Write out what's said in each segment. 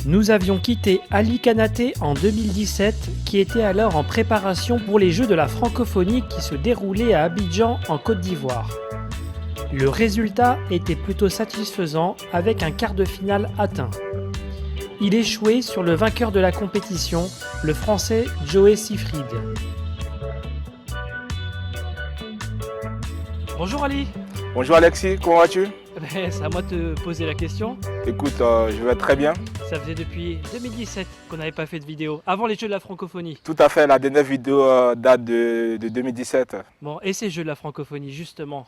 Nous avions quitté Ali Kanaté en 2017, qui était alors en préparation pour les Jeux de la francophonie qui se déroulaient à Abidjan en Côte d'Ivoire. Le résultat était plutôt satisfaisant avec un quart de finale atteint. Il échouait sur le vainqueur de la compétition, le Français Joe Siffried. Bonjour Ali. Bonjour Alexis, comment vas-tu? C'est à moi de te poser la question. Écoute, je vais très bien. Ça faisait depuis 2017 qu'on n'avait pas fait de vidéo, avant les Jeux de la francophonie. Tout à fait, la dernière vidéo date de 2017. Bon, et ces Jeux de la francophonie, justement?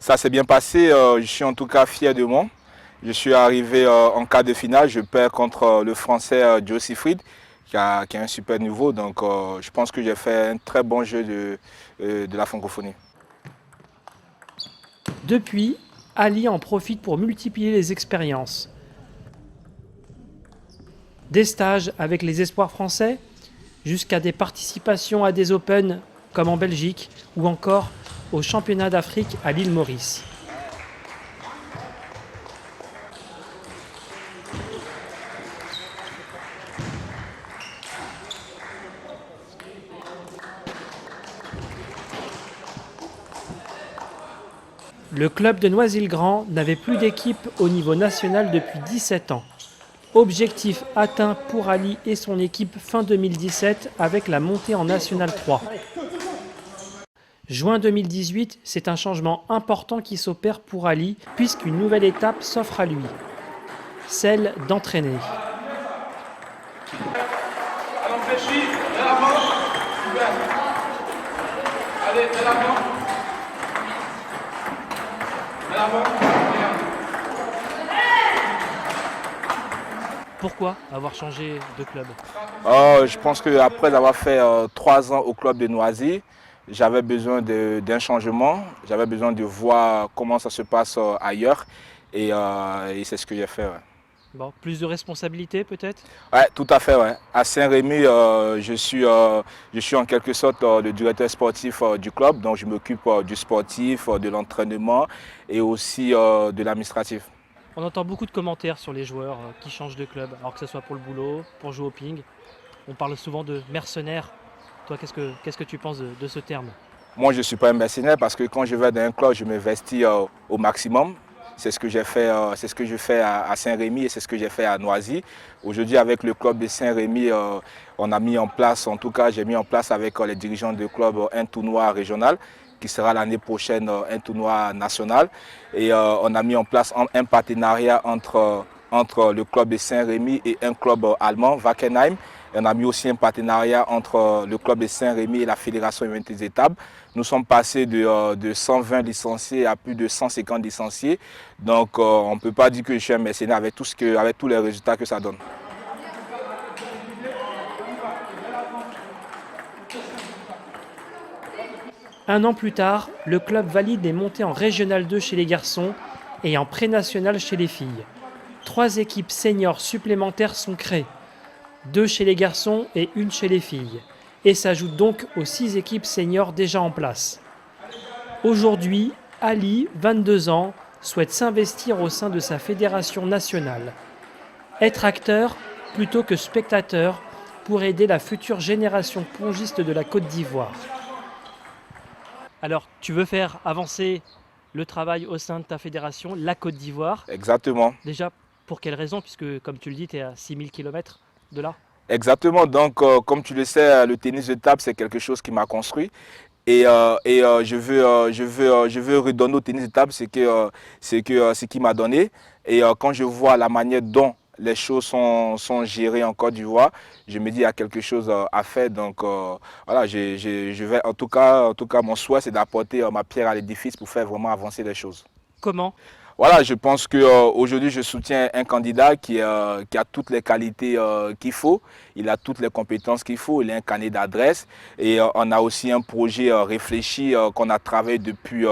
Ça s'est bien passé, je suis en tout cas fier de moi. Je suis arrivé en quart de finale, je perds contre le Français Joe Siffried, qui a un super niveau. Donc je pense que j'ai fait un très bon jeu de la francophonie. Depuis, Ali en profite pour multiplier les expériences. Des stages avec les espoirs français, jusqu'à des participations à des Open comme en Belgique ou encore au championnat d'Afrique à l'île Maurice. Le club de Noisy-le-Grand n'avait plus d'équipe au niveau national depuis 17 ans. Objectif atteint pour Ali et son équipe fin 2017 avec la montée en National 3. Juin 2018, c'est un changement important qui s'opère pour Ali puisqu'une nouvelle étape s'offre à lui, celle d'entraîner. Pourquoi avoir changé de club? Je pense qu'après avoir fait 3 ans au club de Noisy, j'avais besoin d'un changement. J'avais besoin de voir comment ça se passe ailleurs. Et c'est ce que j'ai fait. Ouais. Bon, plus de responsabilités peut-être? Ouais, tout à fait. Ouais. À Saint-Rémy, je suis en quelque sorte le directeur sportif du club. Donc je m'occupe du sportif, de l'entraînement et aussi de l'administratif. On entend beaucoup de commentaires sur les joueurs qui changent de club, alors que ce soit pour le boulot, pour jouer au ping. On parle souvent de mercenaires. Toi, qu'est-ce que tu penses de ce terme? Moi, je ne suis pas un mercenaire parce que quand je vais dans un club, je m'investis au maximum. C'est ce que j'ai fait, c'est ce que je fais à Saint-Rémy et c'est ce que j'ai fait à Noisy. Aujourd'hui, avec le club de Saint-Rémy, on a mis en place, en tout cas, j'ai mis en place avec les dirigeants du club un tournoi régional qui sera l'année prochaine un tournoi national. Et on a mis en place un partenariat entre le club de Saint-Rémy et un club allemand, Wackenheim. Et on a mis aussi un partenariat entre le club de Saint-Rémy et la Fédération des étapes. Nous sommes passés de 120 licenciés à plus de 150 licenciés. Donc on ne peut pas dire que je suis un mercenaire avec tous les résultats que ça donne. Un an plus tard, le club valide les montées en Régional 2 chez les garçons et en Pré-National chez les filles. 3 équipes seniors supplémentaires sont créées, 2 chez les garçons et 1 chez les filles, et s'ajoutent donc aux 6 équipes seniors déjà en place. Aujourd'hui, Ali, 22 ans, souhaite s'investir au sein de sa fédération nationale. Être acteur plutôt que spectateur pour aider la future génération pongiste de la Côte d'Ivoire. Alors, tu veux faire avancer le travail au sein de ta fédération, la Côte d'Ivoire. Exactement. Déjà, pour quelle raison? Puisque, comme tu le dis, tu es à 6000 km de là. Exactement. Donc, comme tu le sais, le tennis de table, c'est quelque chose qui m'a construit. Et je veux redonner au tennis de table ce qu'il m'a donné. Et quand je vois la manière dont les choses sont gérées en Côte d'Ivoire, je me dis qu'il y a quelque chose à faire. Donc voilà, je vais, en tout cas, mon souhait, c'est d'apporter ma pierre à l'édifice pour faire vraiment avancer les choses. Comment? Voilà, je pense qu'aujourd'hui, je soutiens un candidat qui a toutes les qualités qu'il faut, il a toutes les compétences qu'il faut, il a un carnet d'adresse et on a aussi un projet réfléchi qu'on a travaillé depuis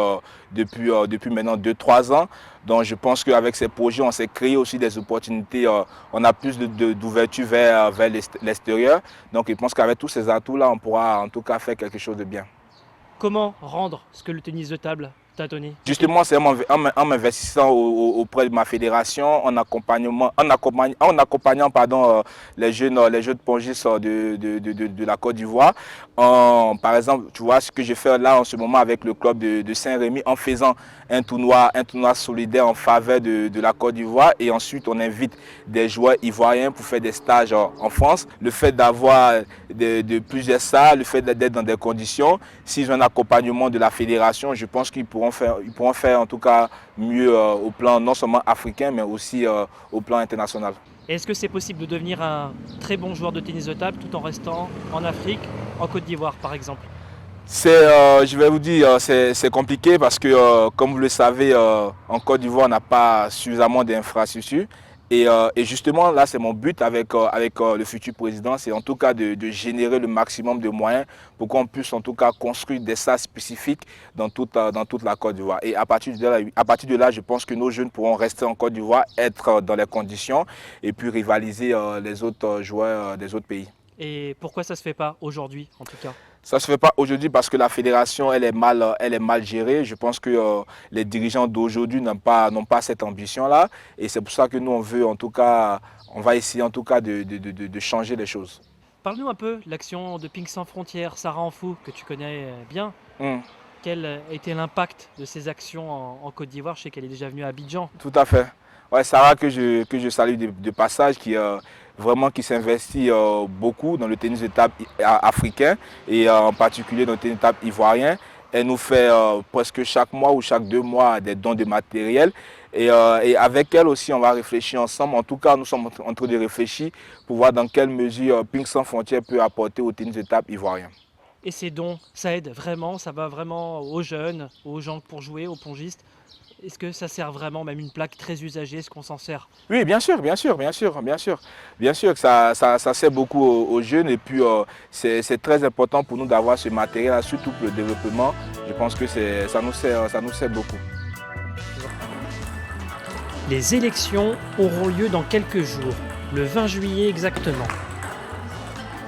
maintenant 2-3 ans. Donc je pense qu'avec ces projets, on s'est créé aussi des opportunités, on a plus d'ouverture vers l'extérieur. Donc je pense qu'avec tous ces atouts-là, on pourra en tout cas faire quelque chose de bien. Comment rendre ce que le tennis de table t'a donné? Justement, c'est en m'investissant auprès de ma fédération, en accompagnant pardon, les jeunes pongistes de la Côte d'Ivoire. Par exemple, tu vois ce que je fais là en ce moment avec le club de Saint-Rémy en faisant un tournoi solidaire en faveur de la Côte d'Ivoire. Et ensuite, on invite des joueurs ivoiriens pour faire des stages en France. Le fait d'avoir de plusieurs salles, le fait d'être dans des conditions, s'ils ont un accompagnement de la fédération, je pense qu'ils pourront faire en tout cas mieux au plan non seulement africain, mais aussi au plan international. Est-ce que c'est possible de devenir un très bon joueur de tennis de table tout en restant en Afrique, en Côte d'Ivoire par exemple? Je vais vous dire, c'est compliqué parce que, comme vous le savez, en Côte d'Ivoire, on n'a pas suffisamment d'infrastructures. Et justement, là, c'est mon but avec le futur président, c'est en tout cas de générer le maximum de moyens pour qu'on puisse en tout cas construire des salles spécifiques dans toute la Côte d'Ivoire. Et à partir de là, je pense que nos jeunes pourront rester en Côte d'Ivoire, être dans les conditions et puis rivaliser les autres joueurs des autres pays. Et pourquoi ça ne se fait pas aujourd'hui en tout cas? Ça ne se fait pas aujourd'hui parce que la fédération elle est mal gérée. Je pense que les dirigeants d'aujourd'hui n'ont pas cette ambition-là. Et c'est pour ça que nous, on va essayer en tout cas de changer les choses. Parle-nous un peu de l'action de Pink Sans Frontières, Sarah Amfou, que tu connais bien. Quel a été l'impact de ces actions en Côte d'Ivoire? Je sais qu'elle est déjà venue à Abidjan. Tout à fait. Ouais, Sarah que je salue de passage, qui s'investit beaucoup dans le tennis de table africain et en particulier dans le tennis de table ivoirien. Elle nous fait presque chaque mois ou chaque 2 mois des dons de matériel. Et avec elle aussi, on va réfléchir ensemble. En tout cas, nous sommes en train de réfléchir pour voir dans quelle mesure Pink Sans Frontières peut apporter au tennis de table ivoirien. Et ces dons, ça aide vraiment, ça va vraiment aux jeunes, aux gens pour jouer, aux pongistes. Est-ce que ça sert vraiment, même une plaque très usagée, est-ce qu'on s'en sert? Oui, bien sûr, que ça sert beaucoup aux jeunes et puis c'est très important pour nous d'avoir ce matériel, surtout pour le développement. Je pense que ça nous sert beaucoup. Les élections auront lieu dans quelques jours, le 20 juillet exactement.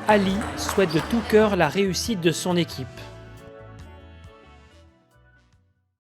Ali souhaite de tout cœur la réussite de son équipe.